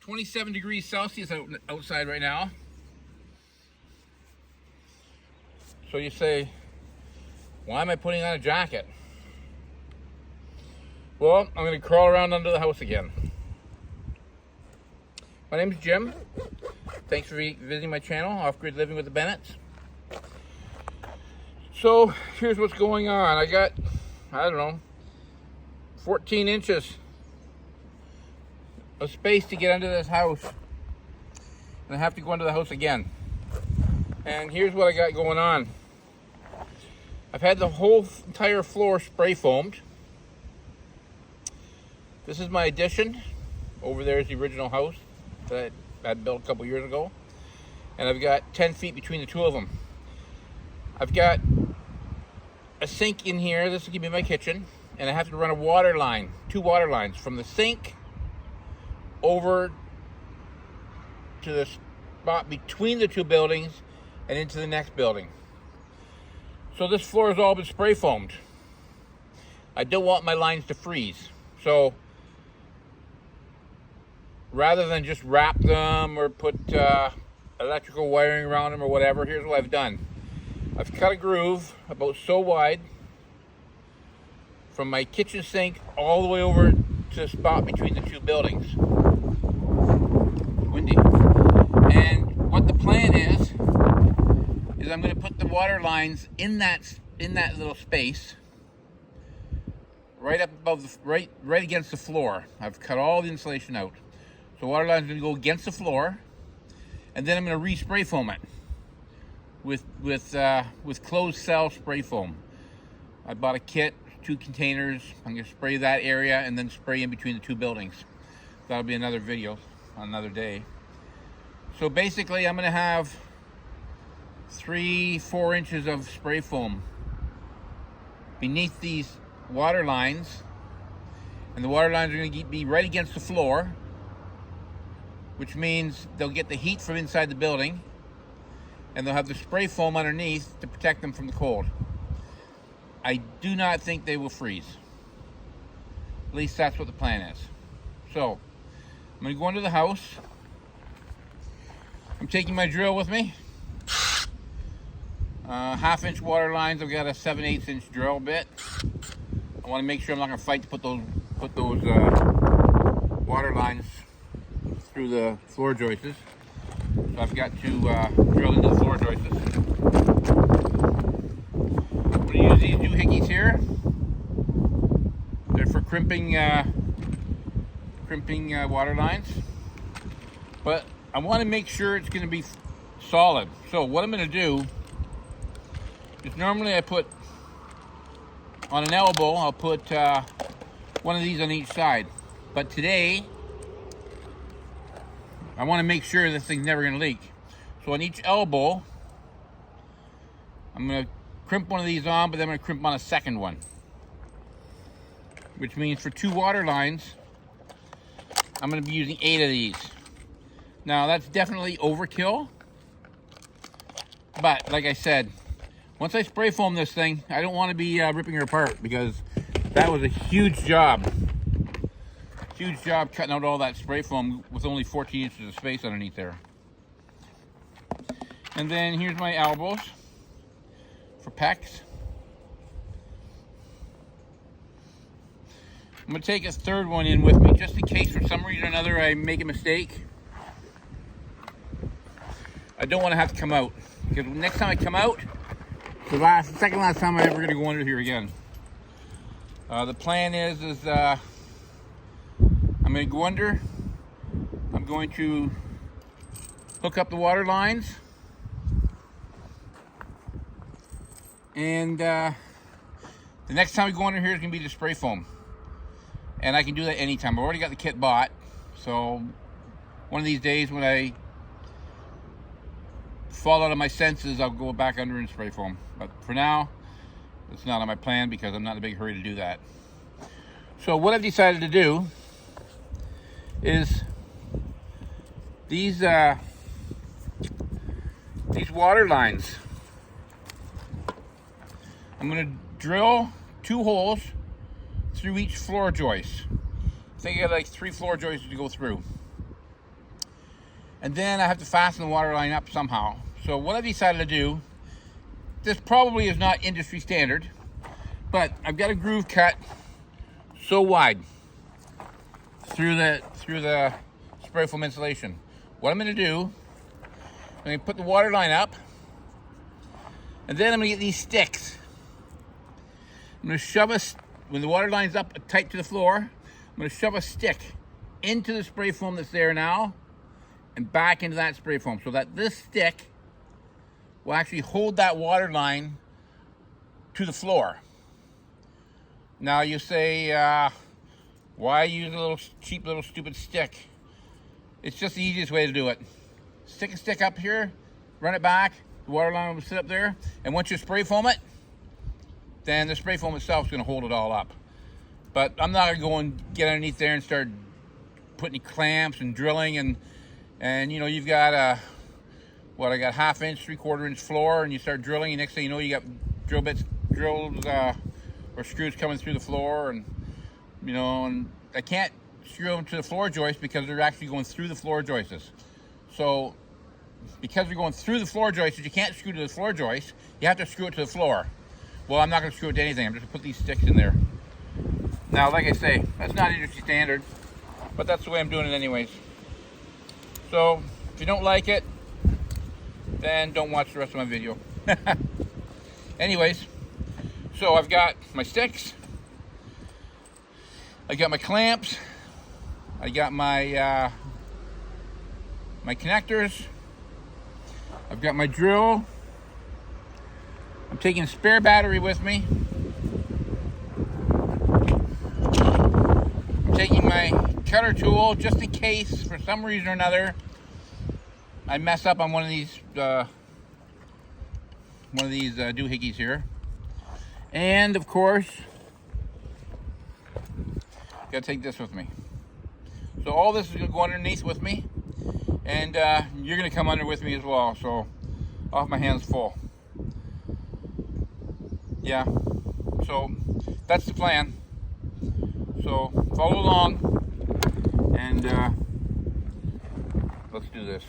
27 degrees Celsius outside right now. So you say, why am I putting on a jacket? Well, I'm going to crawl around under the house again. My name is Jim. Thanks for visiting my channel, Off-Grid Living with the Bennetts. So here's what's going on. I got, 14 inches of space to get under this house. And I have to go under the house again. And here's what I got going on. I've had the whole entire floor spray foamed. This is my addition. Over there is the original house that I had built a couple years ago. And I've got 10 feet between the two of them. I've got a sink in here. This is gonna be my kitchen. And I have to run a water line, 2 water lines, from the sink over to the spot between the 2 buildings and into the next building. So this floor has all been spray foamed. I don't want my lines to freeze. So rather than just wrap them or put electrical wiring around them or whatever, here's what I've done. I've cut a groove about so wide from my kitchen sink all the way over to the spot between the 2 buildings. Windy. And what the plan is I'm going to put the water lines in that little space right up above the right against the floor. I've cut all the insulation out. So water lines are going to go against the floor, and then I'm going to re-spray foam it with closed cell spray foam. I bought a kit, 2 containers. I'm going to spray that area and then spray in between the 2 buildings. That'll be another video on another day. So basically I'm going to have 3-4 inches of spray foam beneath these water lines, and the water lines are going to be right against the floor, which means they'll get the heat from inside the building, and they'll have the spray foam underneath to protect them from the cold. I do not think they will freeze. At least that's what the plan is. So I'm going to go into the house. I'm taking my drill with me. 1/2 inch water lines. I've got a 7/8 inch drill bit. I want to make sure I'm not going to fight to put those water lines through the floor joists. So I've got to drill into the floor joists. I'm going to use these doohickeys here. They're for crimping water lines. But I want to make sure it's going to be solid. So what I'm going to do is, normally I put on an elbow, I'll put one of these on each side. But today, I want to make sure this thing's never going to leak. So on each elbow, I'm going to crimp one of these on, but then I'm going to crimp on a second one. Which means for 2 water lines, I'm going to be using 8 of these. Now that's definitely overkill. But like I said, once I spray foam this thing, I don't want to be ripping her apart, because that was a huge job. Huge job cutting out all that spray foam with only 14 inches of space underneath there. And then here's my elbows for pecs. I'm going to take a 3rd one in with me, just in case for some reason or another I make a mistake. I don't want to have to come out, because next time I come out, the second last time I'm ever going to go under here again. The plan is I'm going to go under. I'm going to hook up the water lines, and the next time we go under here is going to be the spray foam, and I can do that anytime. I've already got the kit bought, so one of these days when I fall out of my senses, I'll go back under and spray foam. But for now, it's not on my plan, because I'm not in a big hurry to do that. So what I've decided to do is these water lines. I'm going to drill 2 holes through each floor joist. I think I got like 3 floor joists to go through. and then I have to fasten the water line up somehow. So what I've decided to do, this probably is not industry standard, but I've got a groove cut so wide through the spray foam insulation. What I'm going to do, I'm going to put the water line up, and then I'm going to get these sticks. I'm going to shove when the water line's up tight to the floor, I'm going to shove a stick into the spray foam that's there now and back into that spray foam so that this stick will actually hold that water line to the floor. Now you say, why use a little cheap little stupid stick? It's just the easiest way to do it. Stick a stick up here, run it back, the water line will sit up there, and once you spray foam it, then the spray foam itself is going to hold it all up. But I'm not going to go and get underneath there and start putting clamps and drilling, and you know, you've got I got 1/2 inch, 3/4 inch floor, and you start drilling, and next thing you know, you got drills or screws coming through the floor, and you know, and I can't screw them to the floor joist because they're actually going through the floor joists. So because they're going through the floor joists, you can't screw to the floor joist. You have to screw it to the floor. Well, I'm not going to screw it to anything. I'm just going to put these sticks in there. Now, like I say, that's not industry standard, but that's the way I'm doing it anyways. So if you don't like it, then don't watch the rest of my video. Anyways, so I've got my sticks, I got my clamps, I got my my connectors, I've got my drill, I'm taking a spare battery with me, I'm taking my cutter tool just in case for some reason or another I mess up on one of these doohickeys here. And of course, gotta take this with me. So all this is gonna go underneath with me, and you're gonna come under with me as well. So I'll have my hands full. Yeah, so that's the plan. So follow along, and let's do this.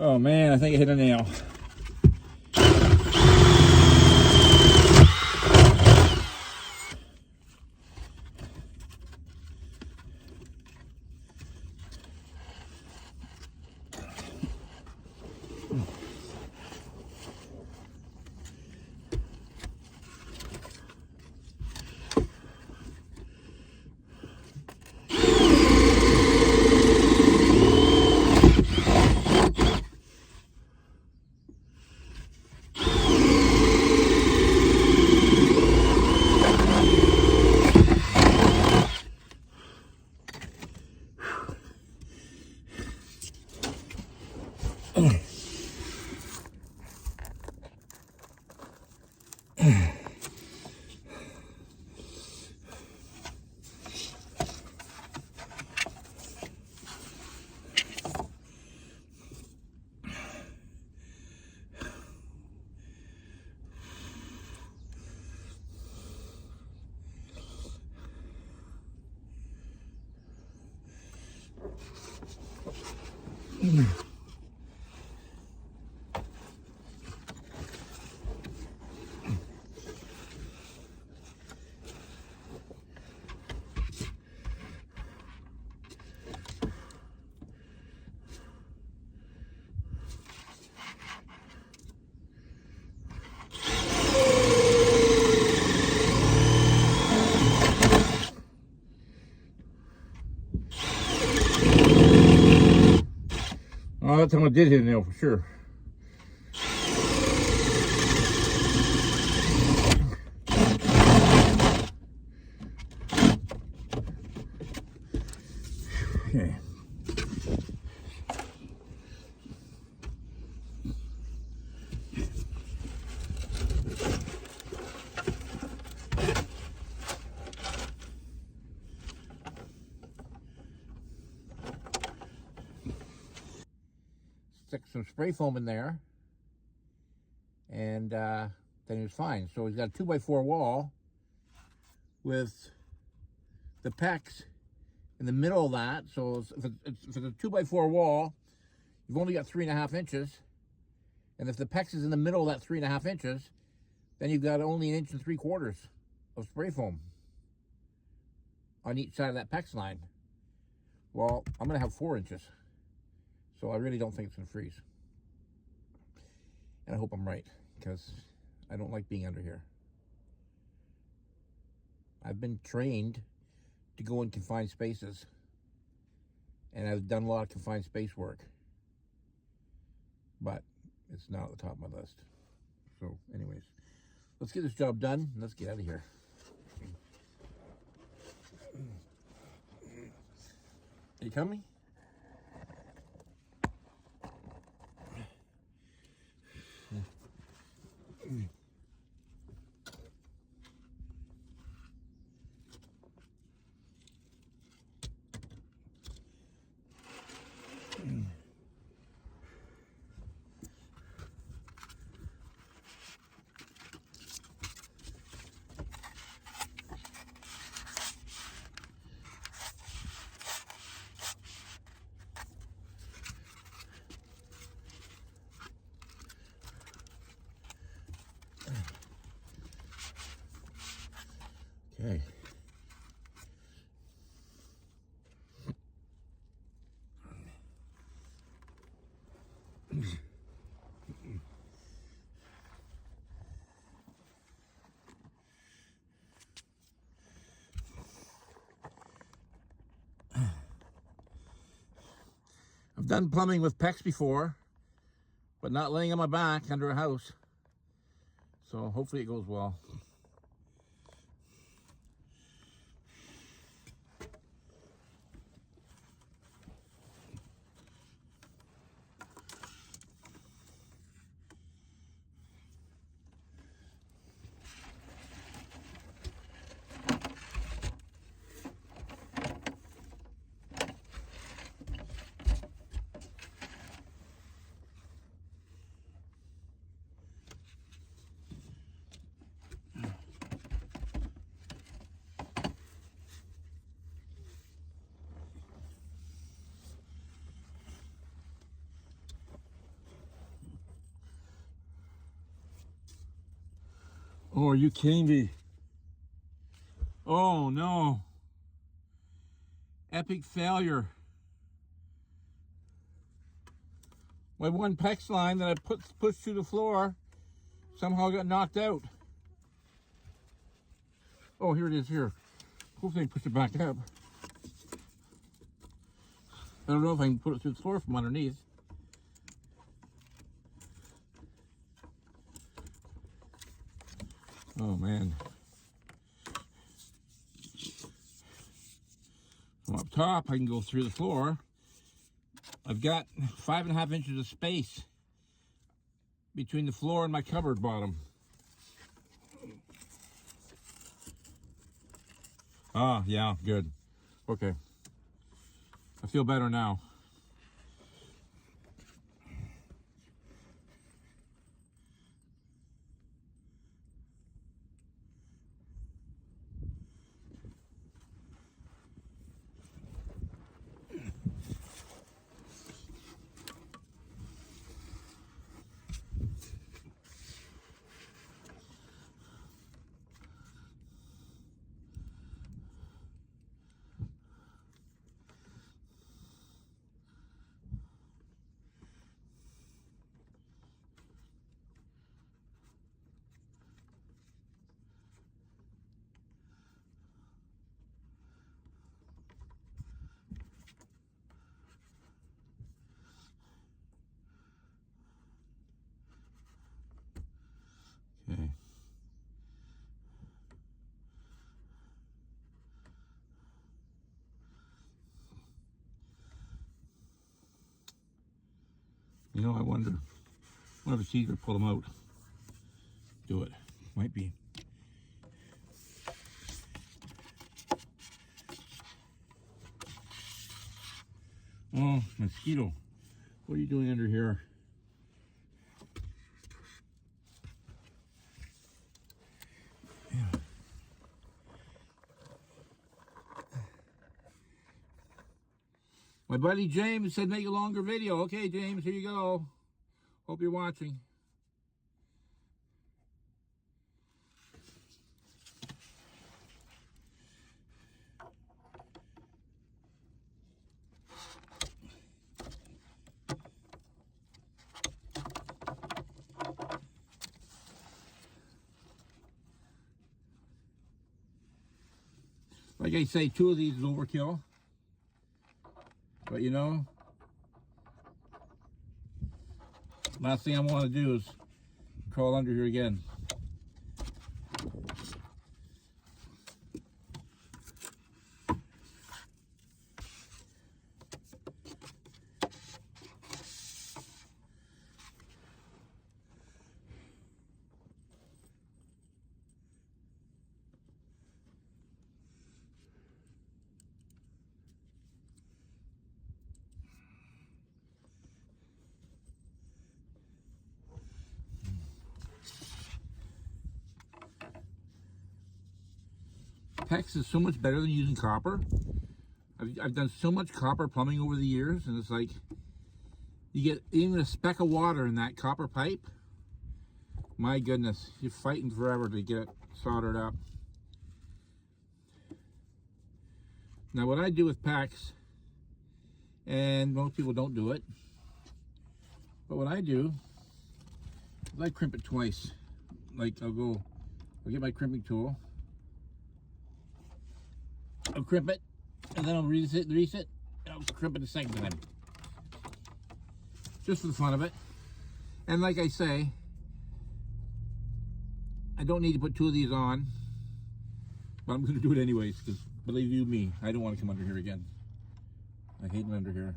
Oh man, I think I hit a nail. Oh, that time I did hit a nail for sure. Okay. Stick some spray foam in there, and then he was fine. So he's got a 2x4 wall with the pecs in the middle of that. So if it's a 2x4 wall, you've only got 3.5 inches. And if the pecs is in the middle of that 3.5 inches, then you've got only 1.75 inches of spray foam on each side of that pecs line. Well, I'm going to have 4 inches. So I really don't think it's going to freeze. And I hope I'm right, because I don't like being under here. I've been trained to go in confined spaces, and I've done a lot of confined space work, but it's not at the top of my list. So anyways, let's get this job done and let's get out of here. Are you coming? Okay. I've done plumbing with PEX before, but not laying on my back under a house. So hopefully it goes well. Oh, are you kidding me? Oh no. Epic failure. My one PEX line that I pushed through the floor somehow got knocked out. Oh, here it is here. Hopefully I can push it back up. I don't know if I can put it through the floor from underneath. Oh man. From up top, I can go through the floor. I've got 5.5 inches of space between the floor and my cupboard bottom. Ah, yeah, good. Okay. I feel better now. wonder if it's easier to pull them out. Do it. Might be. Oh, mosquito. What are you doing under here? Yeah. My buddy James said make a longer video. Okay, James, here you go. Hope you're watching. Like I say, 2 of these is overkill. But you know, last thing I want to do is crawl under here again. PEX is so much better than using copper. I've done so much copper plumbing over the years, and it's like you get even a speck of water in that copper pipe. My goodness, you're fighting forever to get it soldered up. Now what I do with PEX, and most people don't do it, but what I do is I crimp it twice. Like I'll get my crimping tool, I'll crimp it, and then I'll grease it, and I'll crimp it a second time. Just for the fun of it. And like I say, I don't need to put 2 of these on, but I'm going to do it anyways, because believe you me, I don't want to come under here again. I hate it under here.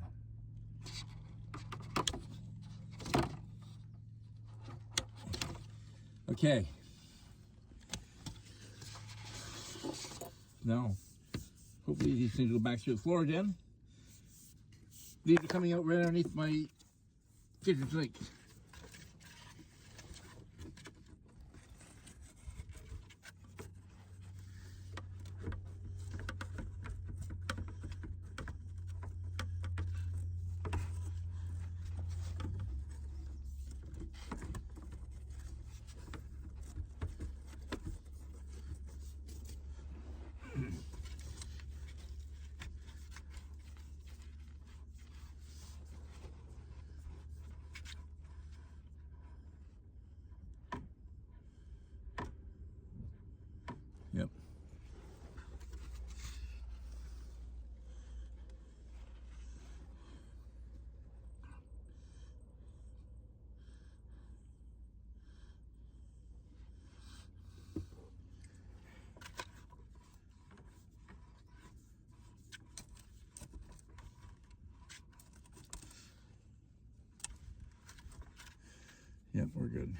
Okay. Now, hopefully these things go back through the floor again. These are coming out right underneath my kitchen sink. Yep. Yep, we're good.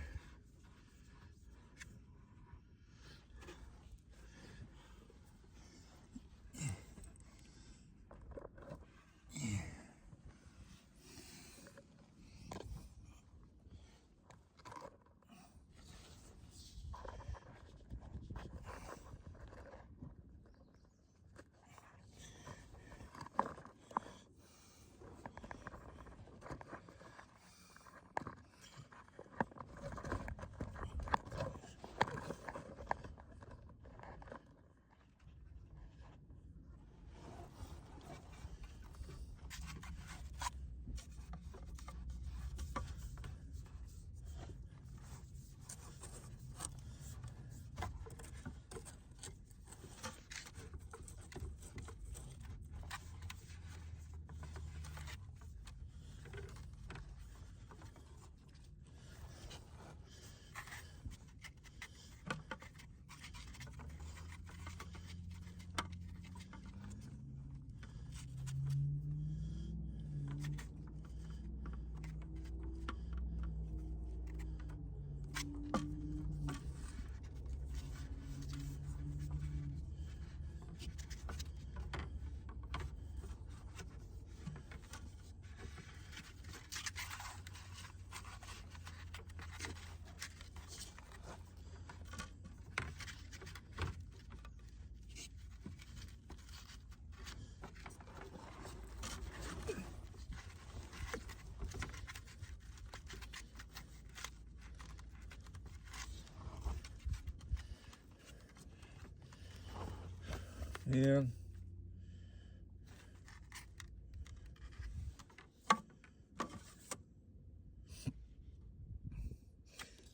And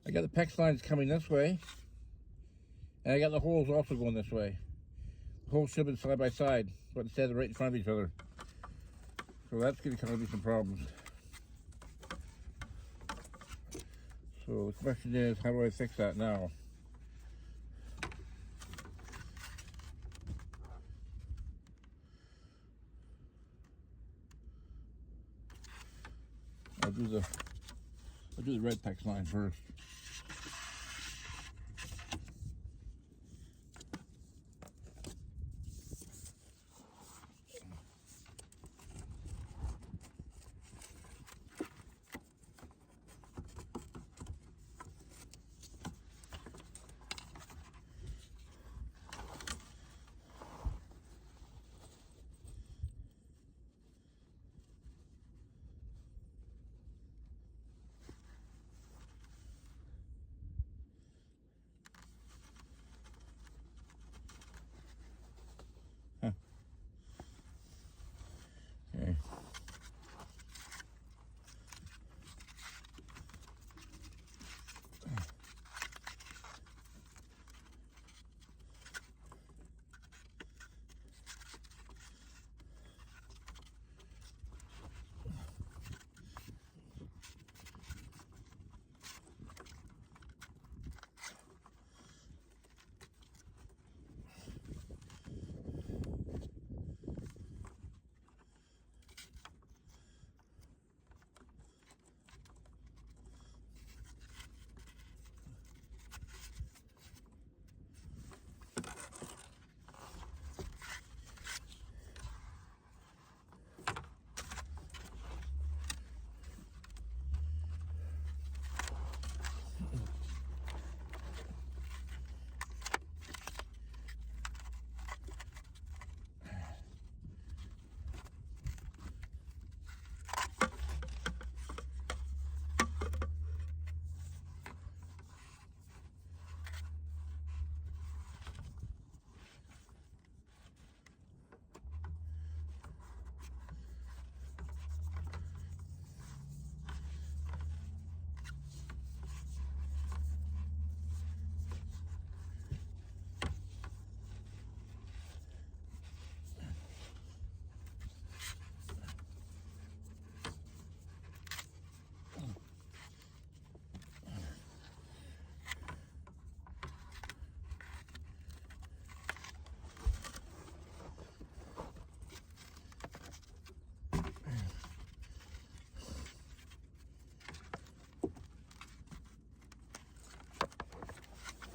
I got the PEX lines coming this way, and I got the holes also going this way. The holes should have been side by side, but instead they're right in front of each other. So that's going to cause me some problems. So the question is, how do I fix that now? I'll do the red PEX line first. Huh. Okay.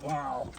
Wow.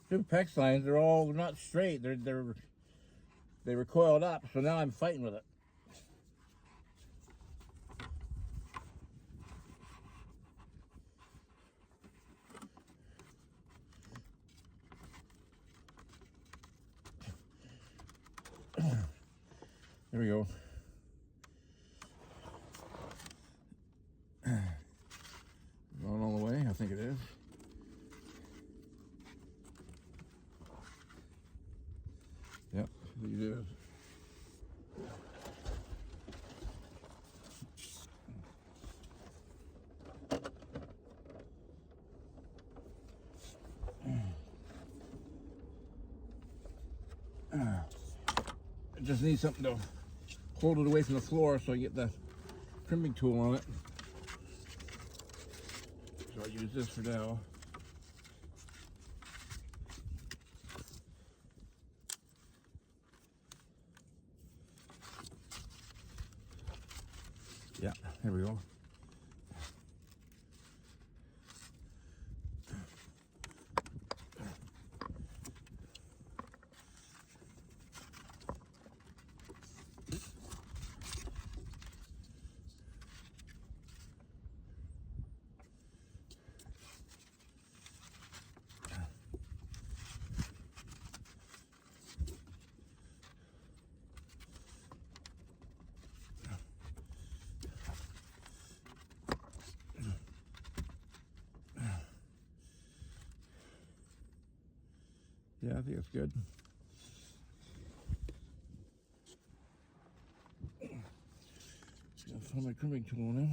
Two PEX lines, they're not straight. They were coiled up, so now I'm fighting with it. There we go. Going all the way, I think it is. Yep, I think it is. I just need something to hold it away from the floor so I get the crimping tool on it. So I'll use this for now. Yeah, there we go. Yeah, I think it's good. I'll find my crimping tool now.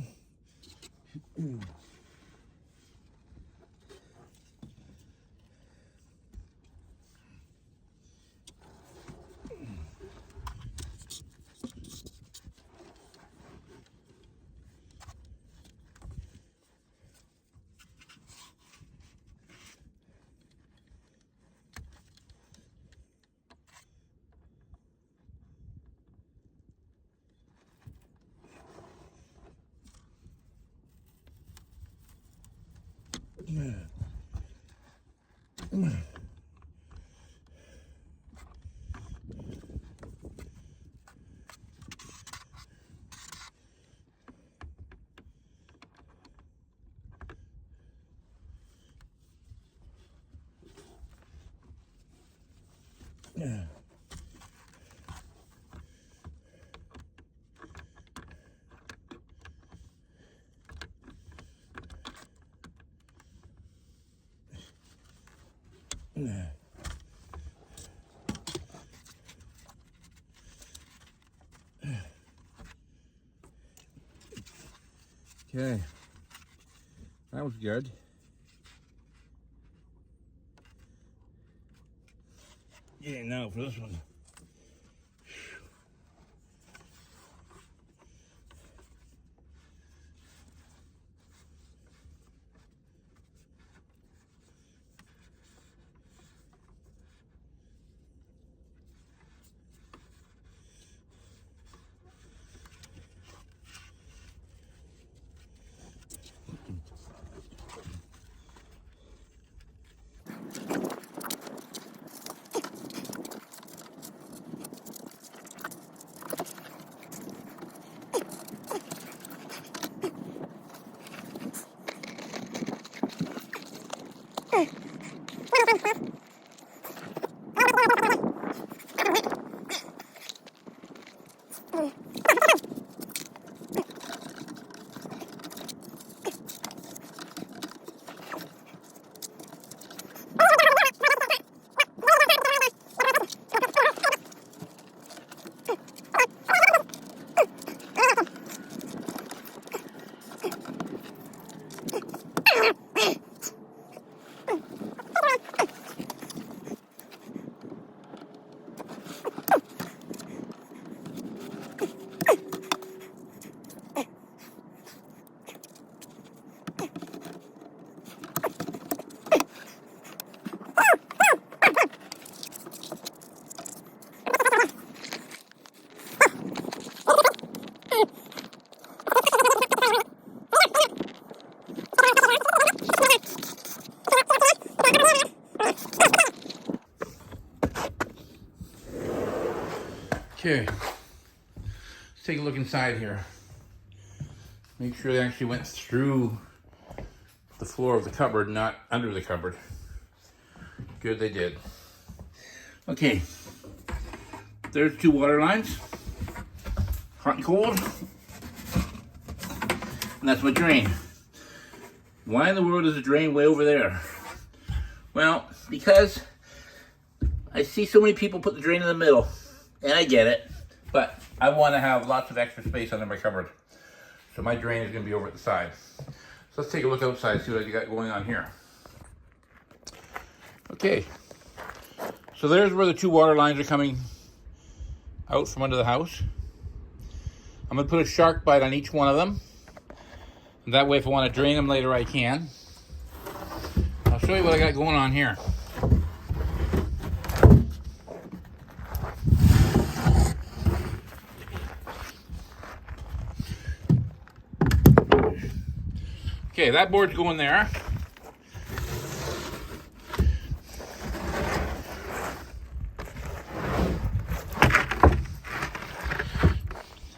Yeah. Okay, that was good. Yeah, now for this one. Okay, let's take a look inside here. Make sure they actually went through the floor of the cupboard, not under the cupboard. Good, they did. Okay, there's 2 water lines, hot and cold, and that's my drain. Why in the world is the drain way over there? Well, because I see so many people put the drain in the middle, and I get it, but I want to have lots of extra space under my cupboard. So my drain is going to be over at the side. So let's take a look outside, see what I got going on here. Okay, so there's where the 2 water lines are coming out from under the house. I'm going to put a shark bite on each one of them. And that way, if I want to drain them later, I can. I'll show you what I got going on here. Okay, that board's going there.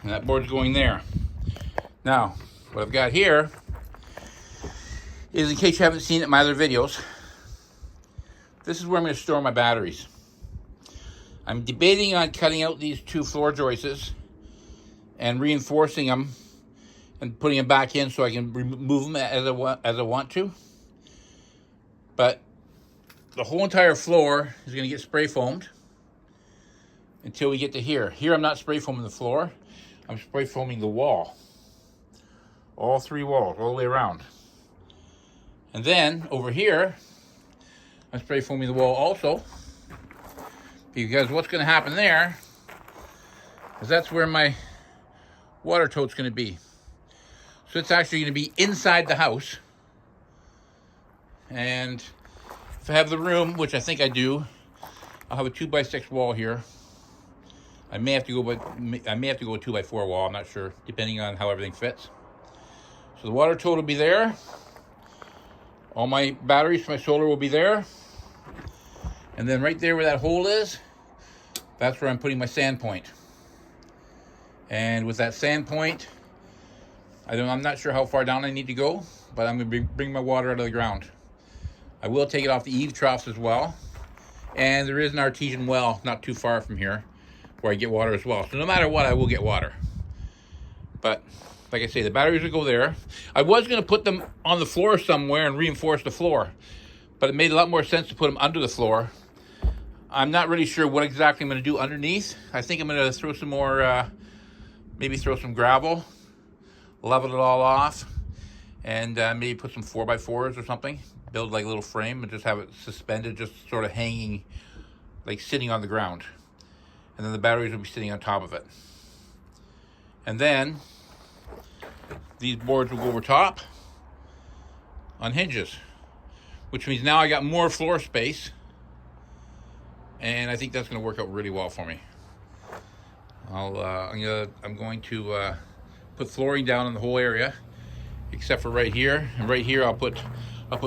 And that board's going there. Now, what I've got here is, in case you haven't seen it in my other videos, this is where I'm going to store my batteries. I'm debating on cutting out these 2 floor joists and reinforcing them and putting them back in so I can remove them as I want to. But the whole entire floor is going to get spray foamed until we get to here. Here I'm not spray foaming the floor, I'm spray foaming the wall. All 3 walls, all the way around. And then over here, I'm spray foaming the wall also, because what's going to happen there is that's where my water tote's going to be. So it's actually going to be inside the house. And if I have the room, which I think I do, I'll have a 2x6 wall here. I may have to go a 2x4 wall, I'm not sure, depending on how everything fits. So the water tote will be there. All my batteries for my solar will be there. And then right there where that hole is, that's where I'm putting my sand point. And with that sand point, I'm not sure how far down I need to go, but I'm going to bring my water out of the ground. I will take it off the eave troughs as well. And there is an artesian well not too far from here where I get water as well. So no matter what, I will get water. But like I say, the batteries will go there. I was going to put them on the floor somewhere and reinforce the floor, but it made a lot more sense to put them under the floor. I'm not really sure what exactly I'm going to do underneath. I think I'm going to throw some more, maybe throw some gravel, level it all off, and maybe put some 4x4s or something. Build like a little frame and just have it suspended, just sort of hanging, like sitting on the ground. And then the batteries will be sitting on top of it. And then these boards will go over top on hinges, which means now I got more floor space, and I think that's going to work out really well for me. I'm going to put flooring down in the whole area, except for right here. And right here, I'll put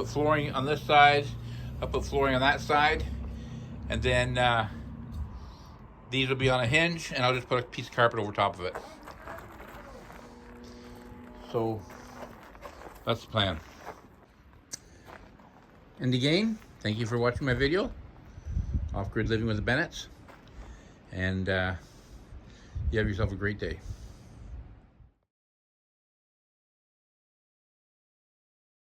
flooring on this side. I'll put flooring on that side, and then these will be on a hinge, and I'll just put a piece of carpet over top of it. So that's the plan. And again, thank you for watching my video, Off-Grid Living with the Bennetts, and you have yourself a great day.